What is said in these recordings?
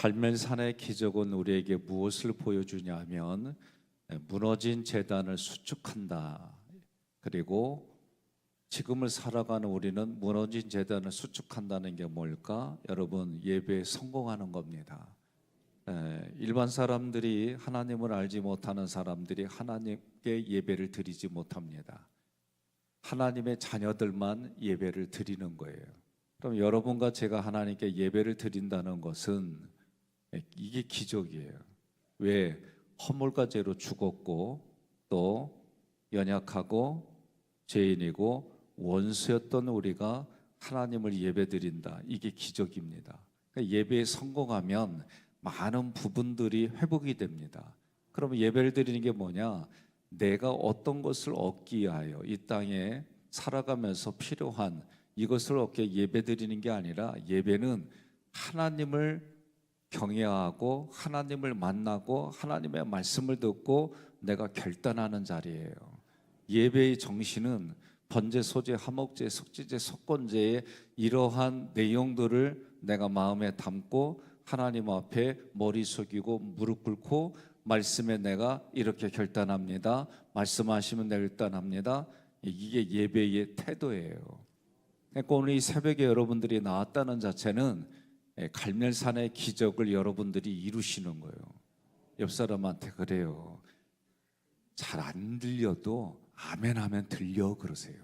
갈멜산의 기적은 우리에게 무엇을 보여주냐면 무너진 제단을 수축한다. 그리고 지금을 살아가는 우리는 무너진 제단을 수축한다는 게 뭘까? 여러분, 예배에 성공하는 겁니다. 일반 사람들이, 하나님을 알지 못하는 사람들이 하나님께 예배를 드리지 못합니다. 하나님의 자녀들만 예배를 드리는 거예요. 그럼 여러분과 제가 하나님께 예배를 드린다는 것은 이게 기적이에요. 왜? 허물과 죄로 죽었고 또 연약하고 죄인이고 원수였던 우리가 하나님을 예배드린다. 이게 기적입니다. 그러니까 예배에 성공하면 많은 부분들이 회복이 됩니다. 그러면 예배를 드리는 게 뭐냐? 내가 어떤 것을 얻기 위하여 이 땅에 살아가면서 필요한 이것을 얻게 예배드리는 게 아니라, 예배는 하나님을 경외하고 하나님을 만나고 하나님의 말씀을 듣고 내가 결단하는 자리예요. 예배의 정신은 번제, 소제, 화목제, 속죄제, 속건제의 이러한 내용들을 내가 마음에 담고 하나님 앞에 머리 숙이고 무릎 꿇고 말씀에 내가 이렇게 결단합니다. 말씀하시면 내가 결단합니다. 이게 예배의 태도예요. 그러니까 오늘 이 새벽에 여러분들이 나왔다는 자체는 갈멜산의 기적을 여러분들이 이루시는 거예요. 옆 사람한테 그래요. 잘 안 들려도 아멘 하면 들려 그러세요.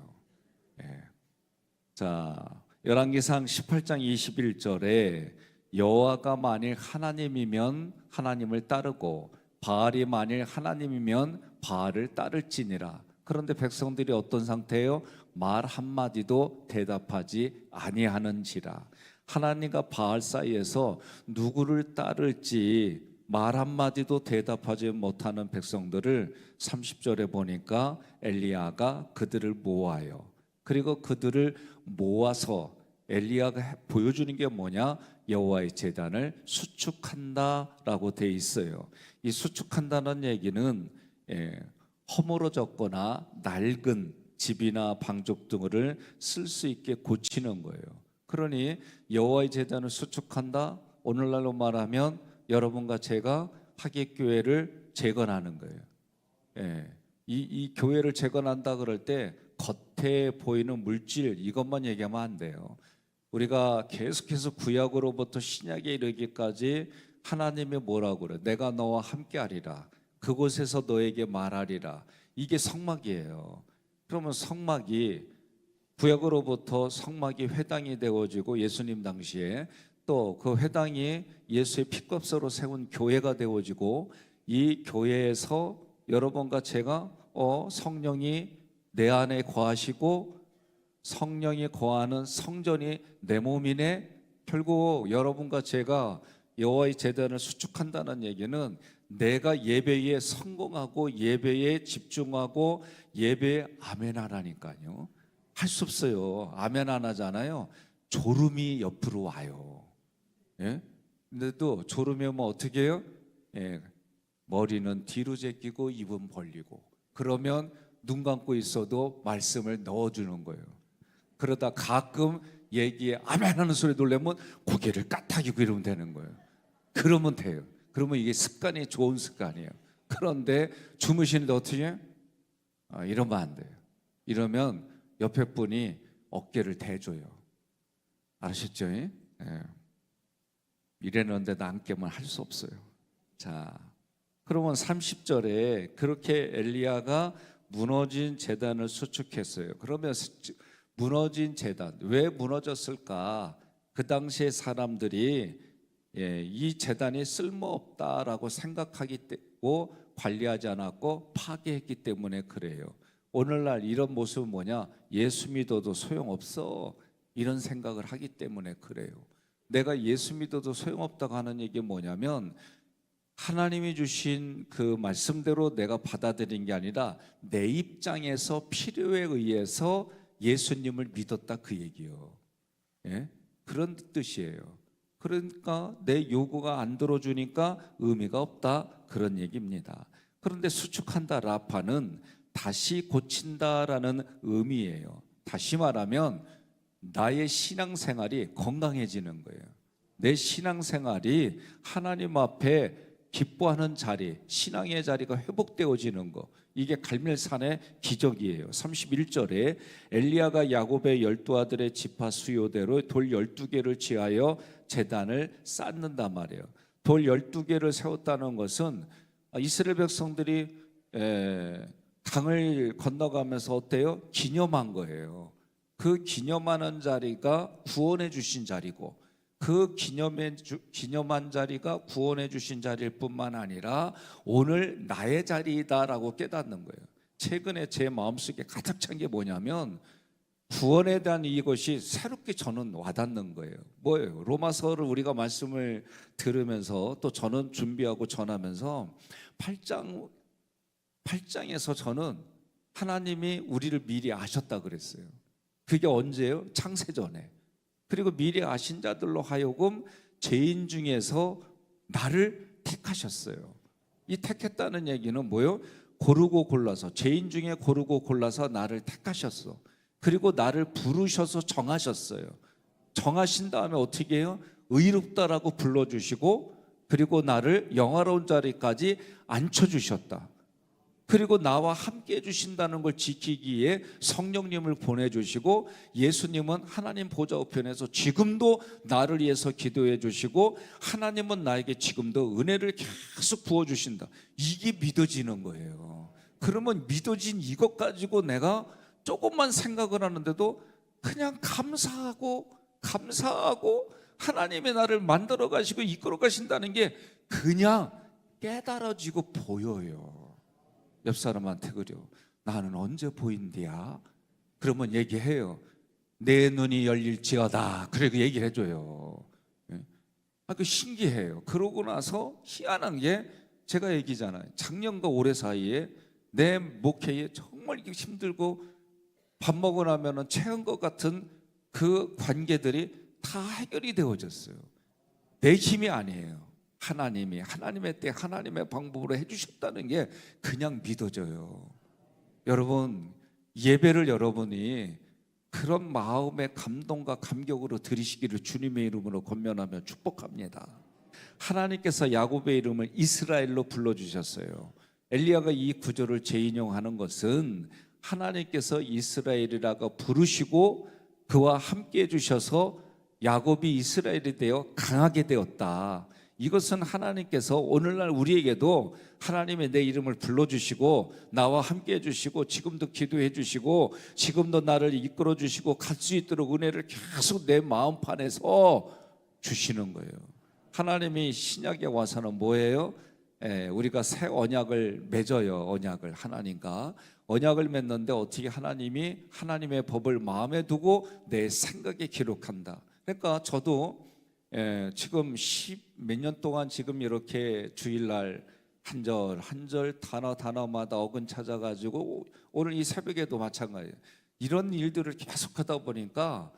자, 열왕기상 18장 21절에 여호와가 만일 하나님이면 하나님을 따르고 바알이 만일 하나님이면 바알을 따를지니라. 그런데 백성들이 어떤 상태예요? 말 한마디도 대답하지 아니하는지라. 하나님과 바알 사이에서 누구를 따를지 말 한마디도 대답하지 못하는 백성들을 30절에 보니까 엘리야가 그들을 모아요. 그리고 그들을 모아서 엘리야가 보여주는 게 뭐냐? 여호와의 제단을 수축한다라고 돼 있어요. 이 수축한다는 얘기는 허물어졌거나 낡은 집이나 방족 등을 쓸 수 있게 고치는 거예요. 그러니 여호와의 제단을 수축한다. 오늘날로 말하면 여러분과 제가 하객교회를 재건하는 거예요. 이 교회를 재건한다 그럴 때 겉에 보이는 물질 이것만 얘기하면 안 돼요. 우리가 계속해서 구약으로부터 신약에 이르기까지 하나님이 뭐라고 그래? 내가 너와 함께하리라. 그곳에서 너에게 말하리라. 이게 성막이에요. 그러면 성막이, 구약으로부터 성막이 회당이 되어지고 예수님 당시에 또 그 회당이 예수의 피값으로 세운 교회가 되어지고, 이 교회에서 여러분과 제가 성령이 내 안에 거하시고 성령이 거하는 성전이 내 몸이네. 결국 여러분과 제가 여호와의 제단을 수축한다는 얘기는 내가 예배에 성공하고 예배에 집중하고 예배에 아멘 하라니까요. 할 수 없어요. 아멘 안 하잖아요. 졸음이 옆으로 와요. 근데 또 졸음이 오면 어떻게 해요? 머리는 뒤로 제끼고 입은 벌리고, 그러면 눈 감고 있어도 말씀을 넣어주는 거예요. 그러다 가끔 얘기에 아멘 하는 소리 놀라면 고개를 까딱이고 이러면 되는 거예요. 그러면 돼요. 그러면 이게 습관이 좋은 습관이에요. 그런데 주무시는데 어떻게 해요? 이러면 안 돼요. 이러면 옆에 분이 어깨를 대줘요. 아셨죠? 이래는데 남게만 할 수 없어요. 자, 그러면 30절에 그렇게 엘리야가 무너진 제단을 수축했어요. 그러면 무너진 제단, 왜 무너졌을까? 그 당시에 사람들이 이 제단이 쓸모없다라고 생각하기 때문에 관리하지 않았고 파괴했기 때문에 그래요. 오늘날 이런 모습은 뭐냐? 예수 믿어도 소용없어, 이런 생각을 하기 때문에 그래요. 내가 예수 믿어도 소용없다고 하는 얘기 뭐냐면, 하나님이 주신 그 말씀대로 내가 받아들인 게 아니라 내 입장에서 필요에 의해서 예수님을 믿었다, 그 얘기요. 그런 뜻이에요. 그러니까 내 요구가 안 들어주니까 의미가 없다, 그런 얘기입니다. 그런데 수축한다, 라파는 다시 고친다라는 의미예요. 다시 말하면 나의 신앙생활이 건강해지는 거예요. 내 신앙생활이 하나님 앞에 기뻐하는 자리, 신앙의 자리가 회복되어지는 거, 이게 갈멜산의 기적이에요. 31절에 엘리야가 야곱의 12아들의 지파 수요대로 돌 12개를 취하여 제단을 쌓는단 말이에요. 돌 12개를 세웠다는 것은 이스라엘 백성들이 강을 건너가면서 어때요? 기념한 거예요. 그 기념하는 자리가 구원해 주신 자리고, 그 기념한 자리가 구원해 주신 자리일 뿐만 아니라 오늘 나의 자리이다라고 깨닫는 거예요. 최근에 제 마음속에 가득 찬 게 뭐냐면 구원에 대한 이것이 새롭게 저는 와닿는 거예요. 뭐예요? 로마서를 우리가 말씀을 들으면서 또 저는 준비하고 전하면서 8장에서 저는 하나님이 우리를 미리 아셨다 그랬어요. 그게 언제예요? 창세전에. 그리고 미리 아신 자들로 하여금 죄인 중에서 나를 택하셨어요. 이 택했다는 얘기는 뭐예요? 고르고 골라서, 죄인 중에 고르고 골라서 나를 택하셨어. 그리고 나를 부르셔서 정하셨어요. 정하신 다음에 어떻게 해요? 의롭다라고 불러주시고, 그리고 나를 영화로운 자리까지 앉혀주셨다. 그리고 나와 함께 해주신다는 걸 지키기에 성령님을 보내주시고, 예수님은 하나님 보좌 우편에서 지금도 나를 위해서 기도해 주시고, 하나님은 나에게 지금도 은혜를 계속 부어주신다. 이게 믿어지는 거예요. 그러면 믿어진 이것 가지고 내가 조금만 생각을 하는데도 그냥 감사하고 하나님의 나를 만들어 가시고 이끌어 가신다는 게 그냥 깨달아지고 보여요. 옆 사람한테 그려, 나는 언제 보인디야? 그러면 얘기해요. 내 눈이 열릴지어다. 그래, 그 얘기를 해줘요. 그 신기해요. 그러고 나서 희한한 게, 제가 얘기잖아요. 작년과 올해 사이에 내 목회에 정말 힘들고 밥 먹고 나면은 체한 것 같은 그 관계들이 다 해결이 되어졌어요. 내 힘이 아니에요. 하나님이 하나님의 때 하나님의 방법으로 해주셨다는 게 그냥 믿어져요. 여러분, 예배를 여러분이 그런 마음의 감동과 감격으로 드리시기를 주님의 이름으로 권면하며 축복합니다. 하나님께서 야곱의 이름을 이스라엘로 불러주셨어요. 엘리야가 이 구절을 재인용하는 것은 하나님께서 이스라엘이라고 부르시고 그와 함께 해주셔서 야곱이 이스라엘이 되어 강하게 되었다. 이것은 하나님께서 오늘날 우리에게도 하나님의 내 이름을 불러주시고 나와 함께 해주시고 지금도 기도해 주시고 지금도 나를 이끌어 주시고 갈 수 있도록 은혜를 계속 내 마음판에서 주시는 거예요. 하나님이 신약에 와서는 뭐예요? 우리가 새 언약을 맺어요. 언약을 하나님과 언약을 맺는데 어떻게 하나님이 하나님의 법을 마음에 두고 내 생각에 기록한다. 그러니까 저도 지금 10 몇 년 동안 지금 이렇게 주일날 한 절 한 절 단어마다 어근 찾아가지고 오늘 이 새벽에도 마찬가지예요. 이런 일들을 계속하다 보니까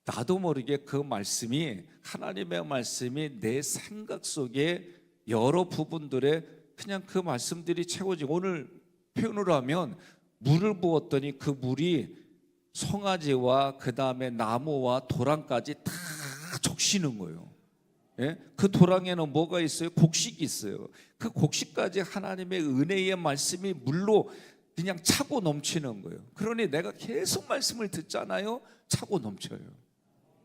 나도 모르게 그 말씀이, 하나님의 말씀이 내 생각 속에 여러 부분들에 그냥 그 말씀들이 채워지고, 오늘 표현으로 하면 물을 부었더니 그 물이 송아지와 그 다음에 나무와 도랑까지 다 적시는 거예요. 그 도랑에는 뭐가 있어요? 곡식이 있어요. 그 곡식까지 하나님의 은혜의 말씀이 물로 그냥 차고 넘치는 거예요. 그러니 내가 계속 말씀을 듣잖아요. 차고 넘쳐요.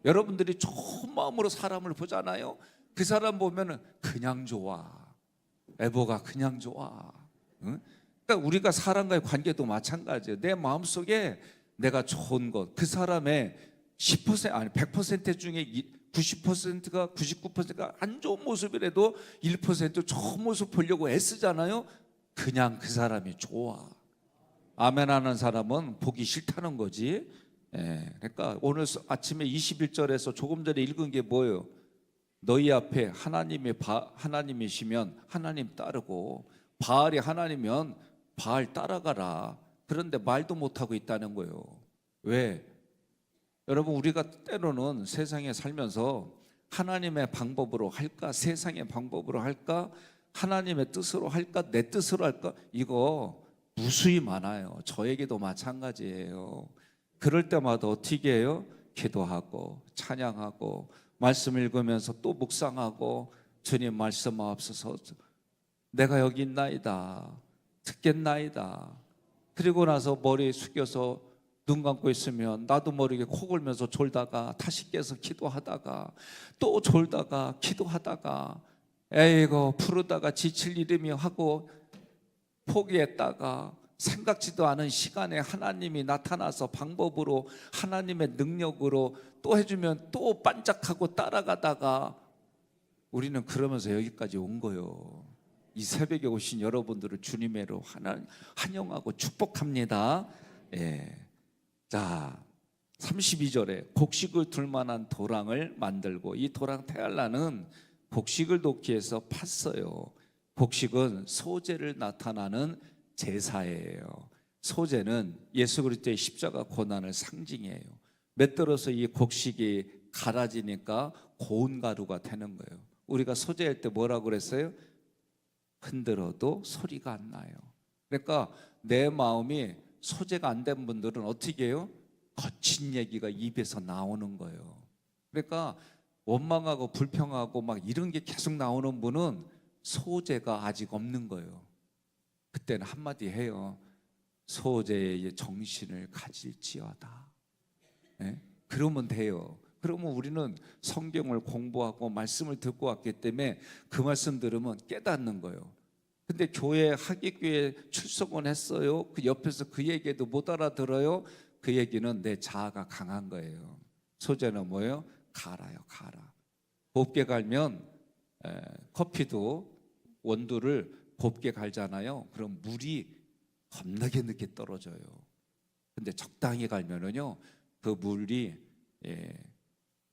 여러분들이 좋은 마음으로 사람을 보잖아요. 그 사람 보면은 그냥 좋아. 애보가 그냥 좋아. 그러니까 우리가 사람과의 관계도 마찬가지예요. 내 마음속에 내가 좋은 것, 그 사람의 10% 아니 100% 중에 90%가 99%가 안 좋은 모습이라도 1% 좋은 모습 보려고 애쓰잖아요. 그냥 그 사람이 좋아. 아멘하는 사람은 보기 싫다는 거지. 그러니까 오늘 아침에 21절에서 조금 전에 읽은 게 뭐예요? 너희 앞에 하나님이시면 하나님 따르고, 바알이 하나님이면 바알 따라가라. 그런데 말도 못하고 있다는 거예요. 왜? 여러분, 우리가 때로는 세상에 살면서 하나님의 방법으로 할까, 세상의 방법으로 할까, 하나님의 뜻으로 할까, 내 뜻으로 할까, 이거 무수히 많아요. 저에게도 마찬가지예요. 그럴 때마다 어떻게 해요? 기도하고 찬양하고 말씀 읽으면서 또 묵상하고 주님 말씀하옵소서, 내가 여기 있나이다, 듣겠나이다. 그리고 나서 머리 숙여서 눈 감고 있으면 나도 모르게 코 골면서 졸다가 다시 깨서 기도하다가 또 졸다가 기도하다가 에이고 부르다가 지칠 일이며 하고 포기했다가 생각지도 않은 시간에 하나님이 나타나서 방법으로 하나님의 능력으로 또 해주면 또 반짝하고 따라가다가 우리는 그러면서 여기까지 온 거예요. 이 새벽에 오신 여러분들을 주님의로 환영하고 축복합니다. 예. 자, 32절에 곡식을 둘 만한 도랑을 만들고, 이 도랑 테알라는 곡식을 놓기 위해서 팠어요. 곡식은 소재를 나타나는 제사예요. 소재는 예수 그리스도의 십자가 고난을 상징해요. 맷들어서 이 곡식이 갈아지니까 고운 가루가 되는 거예요. 우리가 소재할 때 뭐라고 그랬어요? 흔들어도 소리가 안 나요. 그러니까 내 마음이 소재가 안 된 분들은 어떻게 해요? 거친 얘기가 입에서 나오는 거예요. 그러니까 원망하고 불평하고 막 이런 게 계속 나오는 분은 소재가 아직 없는 거예요. 그때는 한마디 해요. 소재의 정신을 가질지어다. 네? 그러면 돼요. 그러면 우리는 성경을 공부하고 말씀을 듣고 왔기 때문에 그 말씀 들으면 깨닫는 거예요. 근데 교회 하객교회 출석은 했어요. 그 옆에서 그 얘기도 못 알아들어요. 그 얘기는 내 자아가 강한 거예요. 소재는 뭐예요? 갈아요, 갈아. 곱게 갈면 커피도 원두를 곱게 갈잖아요. 그럼 물이 겁나게 늦게 떨어져요. 근데 적당히 갈면은요, 그 물이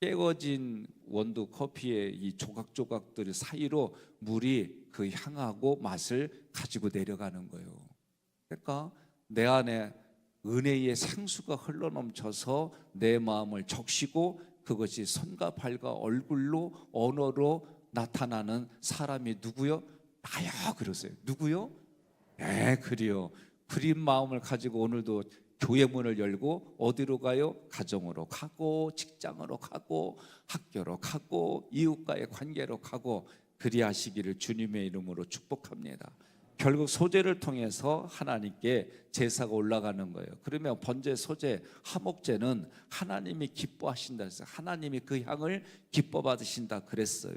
깨어진 원두 커피의 이 조각조각들 사이로 물이 그 향하고 맛을 가지고 내려가는 거예요. 그러니까 내 안에 은혜의 생수가 흘러넘쳐서 내 마음을 적시고 그것이 손과 발과 얼굴로 언어로 나타나는 사람이 누구요? 나야 그러세요. 누구요? 네, 그래요. 그린 마음을 가지고 오늘도 교회 문을 열고 어디로 가요? 가정으로 가고 직장으로 가고 학교로 가고 이웃과의 관계로 가고 그리하시기를 주님의 이름으로 축복합니다. 결국 소재를 통해서 하나님께 제사가 올라가는 거예요. 그러면 번제, 소제, 화목제는 하나님이 기뻐하신다 해서 하나님이 그 향을 기뻐 받으신다 그랬어요.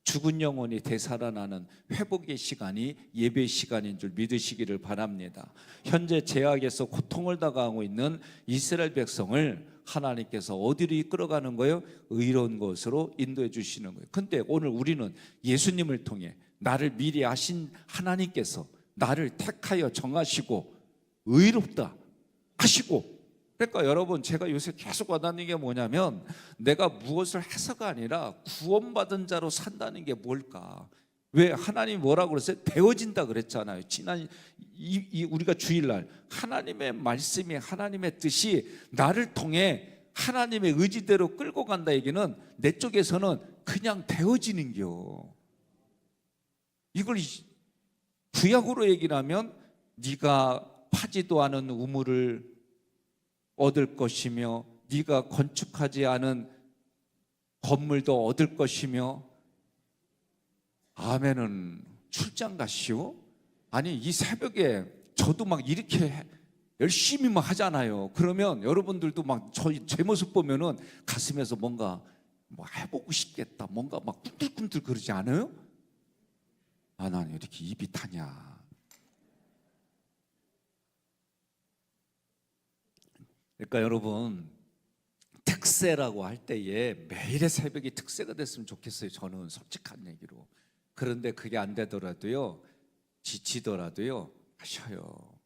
죽은 영혼이 되살아나는 회복의 시간이 예배 시간인 줄 믿으시기를 바랍니다. 현재 죄악에서 고통을 당하고 있는 이스라엘 백성을 하나님께서 어디로 이끌어가는 거예요? 의로운 곳으로 인도해 주시는 거예요. 근데 오늘 우리는 예수님을 통해 나를 미리 아신 하나님께서 나를 택하여 정하시고 의롭다 하시고, 그러니까 여러분 제가 요새 계속 와닿는 게 뭐냐면 내가 무엇을 해서가 아니라 구원받은 자로 산다는 게 뭘까? 왜 하나님이 뭐라고 그랬어요? 되어진다 그랬잖아요. 지난 우리가 주일날 하나님의 말씀이 하나님의 뜻이 나를 통해 하나님의 의지대로 끌고 간다 얘기는 내 쪽에서는 그냥 되어지는 겨. 이걸 구약으로 얘기를 하면 네가 파지도 않은 우물을 얻을 것이며 네가 건축하지 않은 건물도 얻을 것이며, 아멘은 출장 가시오? 아니 이 새벽에 저도 막 이렇게 열심히 막 하잖아요. 그러면 여러분들도 막 제 모습 보면은 가슴에서 뭔가 뭐 해보고 싶겠다, 뭔가 막 꿈틀꿈틀 그러지 않아요? 아, 나는 이렇게 입이 타냐. 그러니까 여러분, 특세라고 할 때에 매일의 새벽이 특세가 됐으면 좋겠어요. 저는 솔직한 얘기로. 그런데 그게 안 되더라도요, 지치더라도요 하셔요.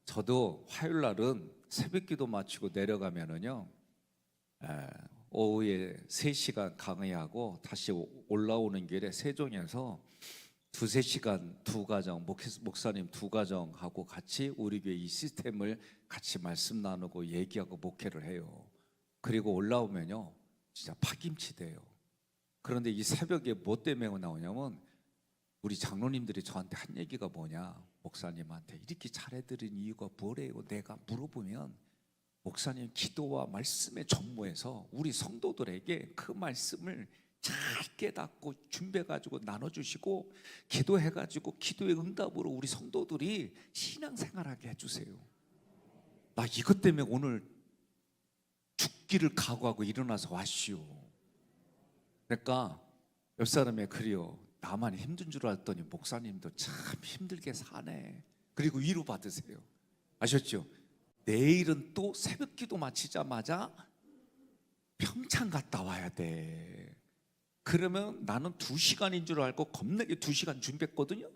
저도 화요일 날은 새벽기도 마치고 내려가면은요, 오후에 3시간 강의하고 다시 올라오는 길에 세종에서 2-3시간 두 가정, 목사님 두 가정하고 같이 우리 교회 이 시스템을 같이 말씀 나누고 얘기하고 목회를 해요. 그리고 올라오면요 진짜 파김치 돼요. 그런데 이 새벽에 뭐 때문에 나오냐면 우리 장로님들이 저한테 한 얘기가 뭐냐, 목사님한테 이렇게 잘해드린 이유가 뭐래요? 내가 물어보면 목사님 기도와 말씀의 전무에서 우리 성도들에게 그 말씀을 잘 깨닫고 준비해가지고 나눠주시고 기도해가지고 기도의 응답으로 우리 성도들이 신앙생활하게 해주세요. 나 이것 때문에 오늘 죽기를 각오하고 일어나서 왔시오. 그러니까 옆 사람이 그래요. 나만 힘든 줄 알았더니 목사님도 참 힘들게 사네. 그리고 위로 받으세요. 아셨죠? 내일은 또 새벽 기도 마치자마자 평창 갔다 와야 돼. 그러면 나는 2시간인 줄 알고 겁나게 2시간 준비했거든요.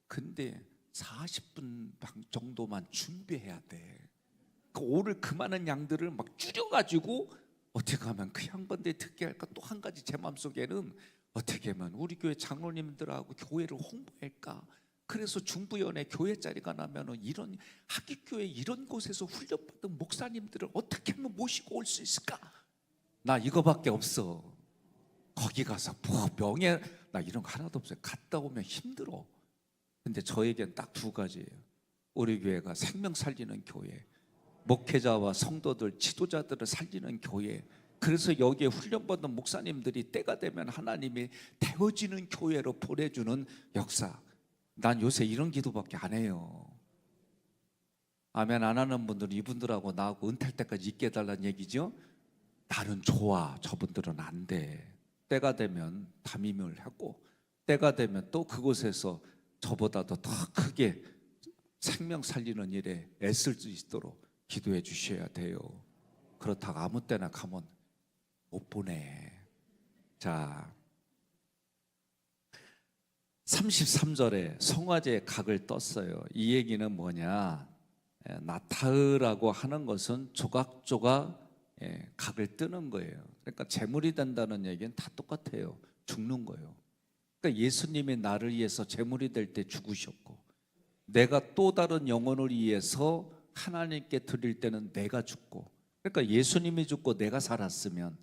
근데 40분 정도만 준비해야 돼. 오늘 그 많은 양들을 막 줄여가지고 어떻게 하면 그 양반들이 듣게 할까. 또 한 가지 제 마음속에는 어떻게 하면 우리 교회 장로님들하고 교회를 홍보할까. 그래서 중부연에 교회 자리가 나면은 이런 학기교회 이런 곳에서 훈련받은 목사님들을 어떻게 하면 모시고 올 수 있을까. 나 이거밖에 없어. 거기 가서 뭐 명예 나 이런 거 하나도 없어요. 갔다 오면 힘들어. 근데 저에겐 딱 2가지예요. 우리 교회가 생명 살리는 교회, 목회자와 성도들, 지도자들을 살리는 교회. 그래서 여기에 훈련받는 목사님들이 때가 되면 하나님이 태워지는 교회로 보내주는 역사. 난 요새 이런 기도밖에 안 해요. 아멘 안 하는 분들은 이분들하고 나하고 은퇴할 때까지 있게 해달라는 얘기죠. 나는 좋아, 저분들은 안 돼. 때가 되면 담임을 하고 때가 되면 또 그곳에서 저보다도 더 크게 생명 살리는 일에 애쓸 수 있도록 기도해 주셔야 돼요. 그렇다고 아무 때나 가면 못 보내. 자, 33절에 송아지의 각을 떴어요. 이 얘기는 뭐냐, 나타으라고 하는 것은 조각조각 각을 뜨는 거예요. 그러니까 제물이 된다는 얘기는 다 똑같아요. 죽는 거예요. 그러니까 예수님이 나를 위해서 제물이 될 때 죽으셨고, 내가 또 다른 영혼을 위해서 하나님께 드릴 때는 내가 죽고, 그러니까 예수님이 죽고 내가 살았으면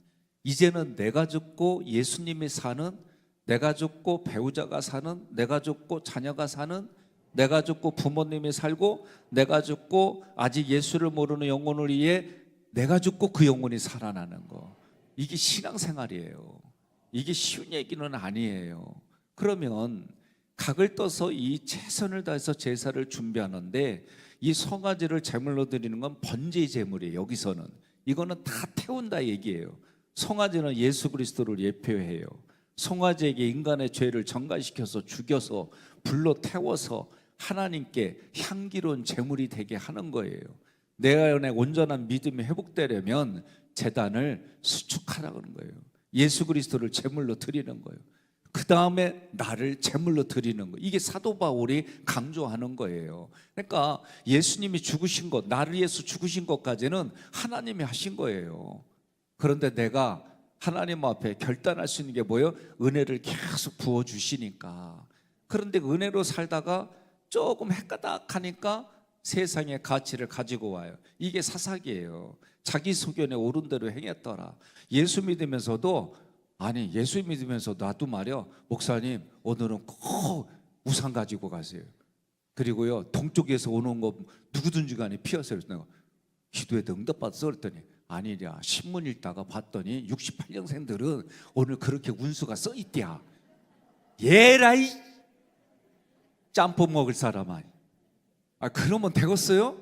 이제는 내가 죽고 예수님이 사는, 내가 죽고 배우자가 사는, 내가 죽고 자녀가 사는, 내가 죽고 부모님이 살고, 내가 죽고 아직 예수를 모르는 영혼을 위해 내가 죽고 그 영혼이 살아나는 거. 이게 신앙생활이에요. 이게 쉬운 얘기는 아니에요. 그러면 각을 떠서 이 최선을 다해서 제사를 준비하는데, 이 송아지를 제물로 드리는 건 번제의 제물이에요. 여기서는 이거는 다 태운다 얘기예요. 송아지는 예수 그리스도를 예표해요. 송아지에게 인간의 죄를 전가시켜서 죽여서 불로 태워서 하나님께 향기로운 제물이 되게 하는 거예요. 내 안에 온전한 믿음이 회복되려면 제단을 수축하라는 거예요. 예수 그리스도를 제물로 드리는 거예요. 그 다음에 나를 제물로 드리는 거예요. 이게 사도 바울이 강조하는 거예요. 그러니까 예수님이 죽으신 것, 나를 위해서 죽으신 것까지는 하나님이 하신 거예요. 그런데 내가 하나님 앞에 결단할 수 있는 게 뭐예요? 은혜를 계속 부어주시니까. 그런데 은혜로 살다가 조금 헷가닥하니까 세상의 가치를 가지고 와요. 이게 사사기예요. 자기 소견에 옳은 대로 행했더라. 예수 믿으면서도, 아니 예수 믿으면서 나도 말이야, 목사님 오늘은 꼭 우산 가지고 가세요. 그리고요 동쪽에서 오는 거 누구든지 간에 피하세요. 내가 기도에도 응답받았어 그랬더니 아니랴, 신문 읽다가 봤더니 68년생들은 오늘 그렇게 운수가 써있대야. 예라이 짬뽕 먹을 사람아. 그러면 되겠어요?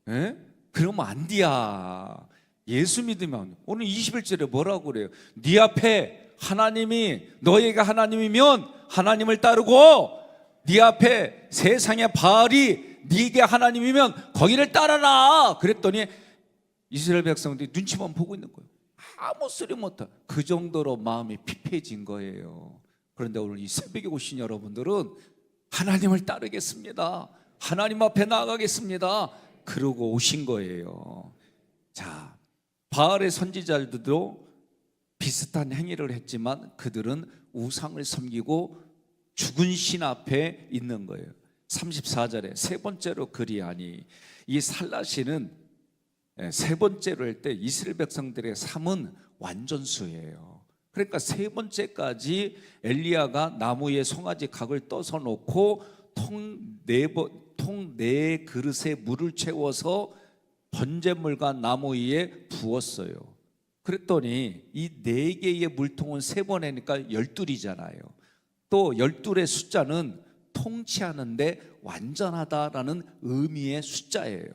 예? 그러면 안 돼야. 예수 믿으면 오늘 21절에 뭐라고 그래요? 네 앞에 하나님이, 너희가 하나님이면 하나님을 따르고, 네 앞에 세상의 바알이 네게 하나님이면 거기를 따라라. 그랬더니 이스라엘 백성들이 눈치만 보고 있는 거예요. 아무 소리 못하. 그 정도로 마음이 피폐해진 거예요. 그런데 오늘 이 새벽에 오신 여러분들은 하나님을 따르겠습니다, 하나님 앞에 나아가겠습니다, 그러고 오신 거예요. 자, 바알의 선지자들도 비슷한 행위를 했지만 그들은 우상을 섬기고 죽은 신 앞에 있는 거예요. 34절에 세 번째로 그리하니, 이 살라시는 세 번째로 할 때 이스라엘 백성들의 삶은 완전수예요. 그러니까 세 번째까지 엘리야가 나무에 송아지 각을 떠서 놓고 통 네 그릇에 물을 채워서 번제물과 나무 위에 부었어요. 그랬더니 이 4개의 물통은 3번 해니까 12이잖아요. 또 12의 숫자는 통치하는데 완전하다라는 의미의 숫자예요.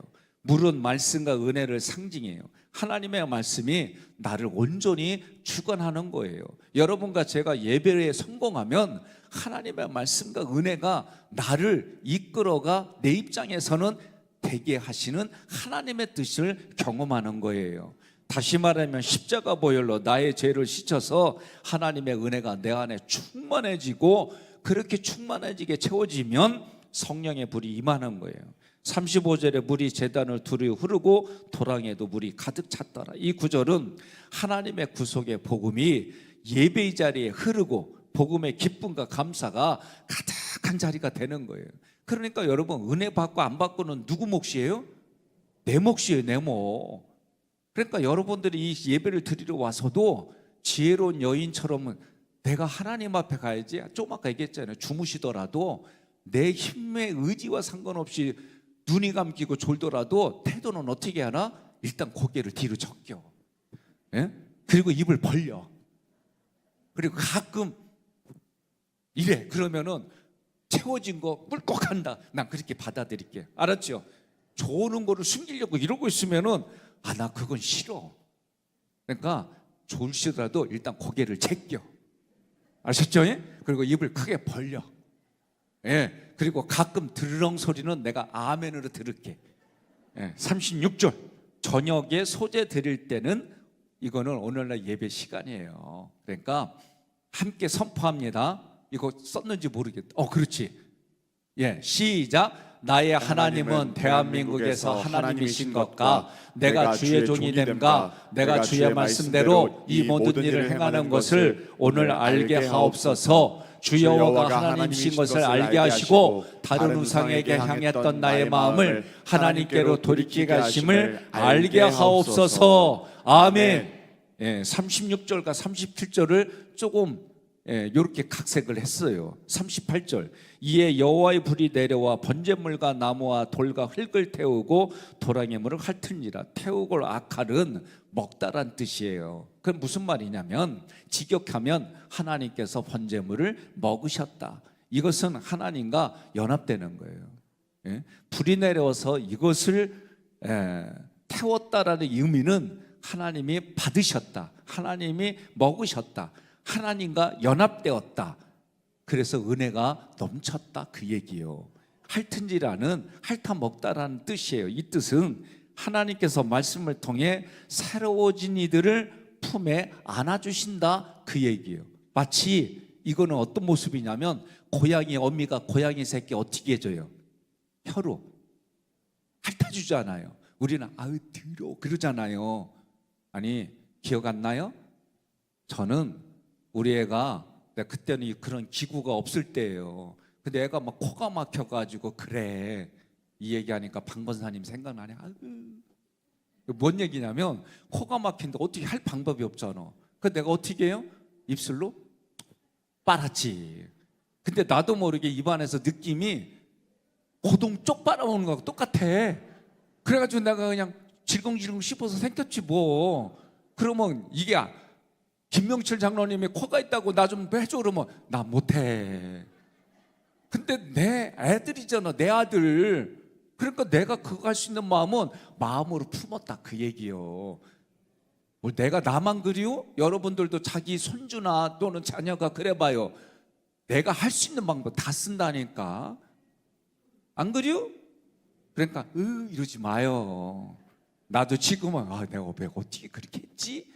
물은 말씀과 은혜를 상징해요. 하나님의 말씀이 나를 온전히 주관하는 거예요. 여러분과 제가 예배에 성공하면 하나님의 말씀과 은혜가 나를 이끌어가 내 입장에서는 되게 하시는 하나님의 뜻을 경험하는 거예요. 다시 말하면 십자가 보혈로 나의 죄를 씻어서 하나님의 은혜가 내 안에 충만해지고, 그렇게 충만해지게 채워지면 성령의 불이 임하는 거예요. 35절에 물이 제단을 두루 흐르고 도랑에도 물이 가득 찼더라. 이 구절은 하나님의 구속의 복음이 예배의 자리에 흐르고 복음의 기쁨과 감사가 가득한 자리가 되는 거예요. 그러니까 여러분, 은혜 받고 안 받고는 누구 몫이에요? 내 몫이에요, 내 몫. 그러니까 여러분들이 이 예배를 드리러 와서도 지혜로운 여인처럼 내가 하나님 앞에 가야지. 좀 아까 얘기했잖아요. 주무시더라도 내 힘의 의지와 상관없이 눈이 감기고 졸더라도 태도는 어떻게 하나? 일단 고개를 뒤로 젖겨. 예? 그리고 입을 벌려. 그리고 가끔 이래. 그러면은 채워진 거 꿀꺽한다. 난 그렇게 받아들일게. 알았죠? 좋은 거를 숨기려고 이러고 있으면은 나 그건 싫어. 그러니까 졸시더라도 일단 고개를 제껴. 아셨죠? 예? 그리고 입을 크게 벌려. 예. 그리고 가끔 드르렁 소리는 내가 아멘으로 들을게. 예. 36절. 저녁에 소제 드릴 때는, 이거는 오늘날 예배 시간이에요. 그러니까 함께 선포합니다. 이거 썼는지 모르겠다. 그렇지. 예, 시작. 나의 하나님은 대한민국에서 하나님이신 것과 내가 주의 종이 됨과 내가 주의 말씀대로 이 모든 일을 행하는 것을 오늘 알게 하옵소서. 주 여호와가 하나님이신 것을 알게 하시고 다른 우상에게 향했던 나의 마음을 하나님께로 돌이키게 하심을 알게 하옵소서. 아멘. 예, 36절과 37절을 조금 이렇게 각색을 했어요. 38절. 이에 여호와의 불이 내려와 번제물과 나무와 돌과 흙을 태우고 도랑의 물을 핥으니라. 태우고 아칼은 먹다란 뜻이에요. 그건 무슨 말이냐면, 직역하면 하나님께서 번제물을 먹으셨다. 이것은 하나님과 연합되는 거예요. 예? 불이 내려와서 이것을 태웠다라는 의미는 하나님이 받으셨다, 하나님이 먹으셨다, 하나님과 연합되었다. 그래서 은혜가 넘쳤다, 그 얘기요. 핥은지라는 핥아 먹다라는 뜻이에요. 이 뜻은 하나님께서 말씀을 통해 새로워진 이들을 품에 안아주신다, 그 얘기예요. 마치 이거는 어떤 모습이냐면, 고양이 어미가 고양이 새끼 어떻게 해줘요? 혀로 핥아주잖아요. 우리는 아유 더러워 그러잖아요. 아니, 기억 안 나요? 저는 우리 애가, 그때는 그런 기구가 없을 때예요. 근데 애가 막 코가 막혀가지고, 그래, 이 얘기하니까 방 권사님 생각나네. 아유, 뭔 얘기냐면, 코가 막힌데 어떻게 할 방법이 없잖아. 그래서 내가 어떻게 해요? 입술로 빨았지. 근데 나도 모르게 입안에서 느낌이 고동 쪽 빨아먹는 거하고 똑같아. 그래가지고 내가 그냥 질겅질겅 씹어서 생겼지 뭐. 그러면 이게 김명철 장로님이 코가 있다고 나 좀 해줘 그러면 나 못해. 근데 내 애들이잖아, 내 아들. 그러니까 내가 그거 할 수 있는 마음은 마음으로 품었다, 그 얘기요. 뭐 내가 나만 그리워? 여러분들도 자기 손주나 또는 자녀가 그래봐요. 내가 할 수 있는 방법 다 쓴다니까. 안 그리워? 그러니까 이러지 마요. 나도 지금은 내가 왜 어떻게 그렇게 했지?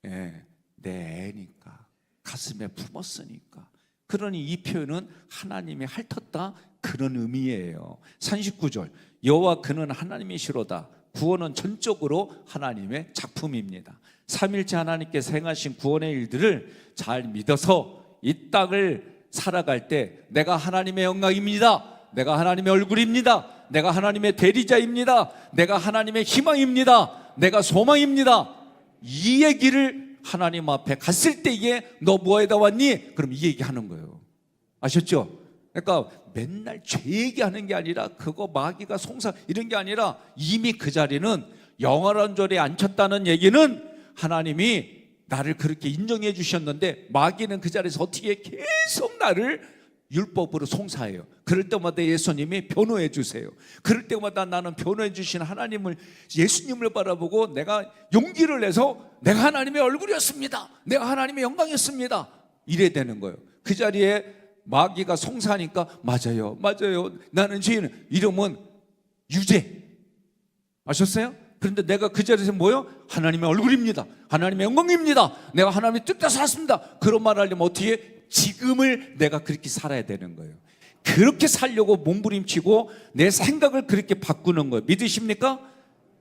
예, 내 애니까, 가슴에 품었으니까. 그러니 이 표현은 하나님이 핥았다, 그런 의미예요. 39절. 여호와 그는 하나님이시로다. 구원은 전적으로 하나님의 작품입니다. 삼일째 하나님께서 행하신 구원의 일들을 잘 믿어서 이 땅을 살아갈 때, 내가 하나님의 영광입니다, 내가 하나님의 얼굴입니다, 내가 하나님의 대리자입니다, 내가 하나님의 희망입니다, 내가 소망입니다, 이 얘기를 하나님 앞에 갔을 때에 너 뭐에다 왔니? 그럼 이 얘기 하는 거예요. 아셨죠? 그러니까 맨날 죄 얘기하는 게 아니라 그거 마귀가 송사 이런 게 아니라 이미 그 자리는 영원한 절에 앉혔다는 얘기는 하나님이 나를 그렇게 인정해 주셨는데 마귀는 그 자리에서 어떻게 계속 나를 율법으로 송사해요. 그럴 때마다 예수님이 변호해 주세요. 그럴 때마다 나는 변호해 주신 하나님을, 예수님을 바라보고 내가 용기를 내서 내가 하나님의 얼굴이었습니다, 내가 하나님의 영광이었습니다, 이래 되는 거예요. 그 자리에 마귀가 송사하니까 맞아요, 나는 죄인, 이름은 유죄, 아셨어요? 그런데 내가 그 자리에서 뭐요? 하나님의 얼굴입니다, 하나님의 영광입니다, 내가 하나님의 뜻대로 살았습니다, 그런 말을 하려면 어떻게? 지금을 내가 그렇게 살아야 되는 거예요. 그렇게 살려고 몸부림치고 내 생각을 그렇게 바꾸는 거예요. 믿으십니까?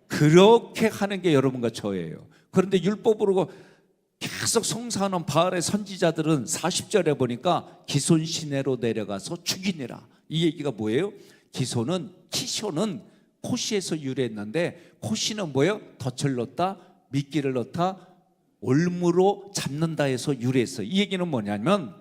그렇게 하는 게 여러분과 저예요. 그런데 율법으로 계속 송사하는 바알의 선지자들은 40절에 보니까 기손 시내로 내려가서 죽이니라. 이 얘기가 뭐예요? 기손은, 키쇼는 코시에서 유래했는데, 코시는 뭐예요? 덫을 넣다, 미끼를 넣다, 올무로 잡는다 해서 유래했어요. 이 얘기는 뭐냐면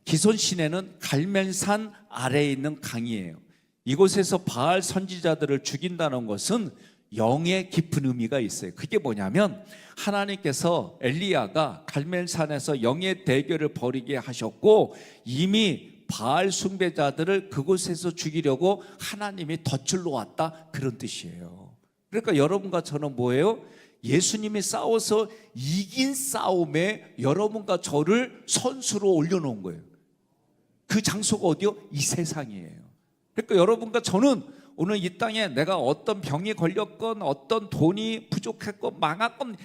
기손 시내는 갈멜산 아래에 있는 강이에요. 이곳에서 바알 선지자들을 죽인다는 것은 영의 깊은 의미가 있어요. 그게 뭐냐면 하나님께서 엘리야가 갈멜산에서 영의 대결을 벌이게 하셨고 이미 바알 숭배자들을 그곳에서 죽이려고 하나님이 덫을 놓았다, 그런 뜻이에요. 그러니까 여러분과 저는 뭐예요? 예수님이 싸워서 이긴 싸움에 여러분과 저를 선수로 올려놓은 거예요. 그 장소가 어디요? 이 세상이에요. 그러니까 여러분과 저는 오늘 이 땅에 내가 어떤 병이 걸렸건 어떤 돈이 부족했건 망했건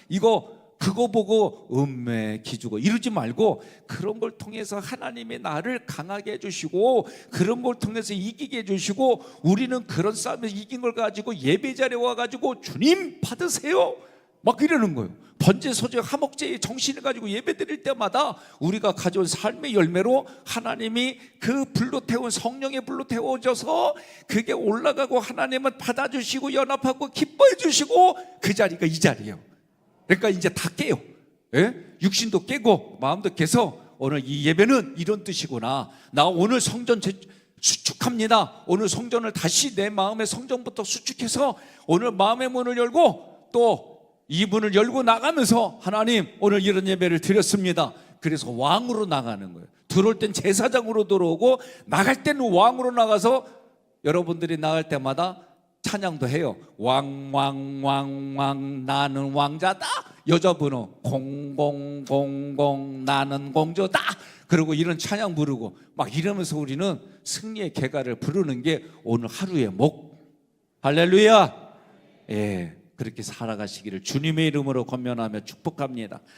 그거 보고 음매 기죽어 이러지 말고, 그런 걸 통해서 하나님이 나를 강하게 해주시고 그런 걸 통해서 이기게 해주시고, 우리는 그런 싸움에서 이긴 걸 가지고 예배 자리에 와가지고 주님 받으세요 막 이러는 거예요. 번제소적 화목제의 정신을 가지고 예배 드릴 때마다 우리가 가져온 삶의 열매로 하나님이 그 불로 태운, 성령의 불로 태워져서 그게 올라가고 하나님은 받아주시고 연합하고 기뻐해 주시고, 그 자리가 이 자리예요. 그러니까 이제 다 깨요. 예? 육신도 깨고 마음도 깨서 오늘 이 예배는 이런 뜻이구나, 나 오늘 성전 수축합니다. 오늘 성전을 다시 내 마음의 성전부터 수축해서 오늘 마음의 문을 열고 또 이 문을 열고 나가면서 하나님 오늘 이런 예배를 드렸습니다. 그래서 왕으로 나가는 거예요. 들어올 땐 제사장으로 들어오고 나갈 때는 왕으로 나가서 여러분들이 나갈 때마다 찬양도 해요. 왕 나는 왕자다. 여자분은 공공공공 나는 공주다. 그리고 이런 찬양 부르고 막 이러면서 우리는 승리의 개가를 부르는 게 오늘 하루의 목. 할렐루야. 예. 그렇게 살아가시기를 주님의 이름으로 권면하며 축복합니다.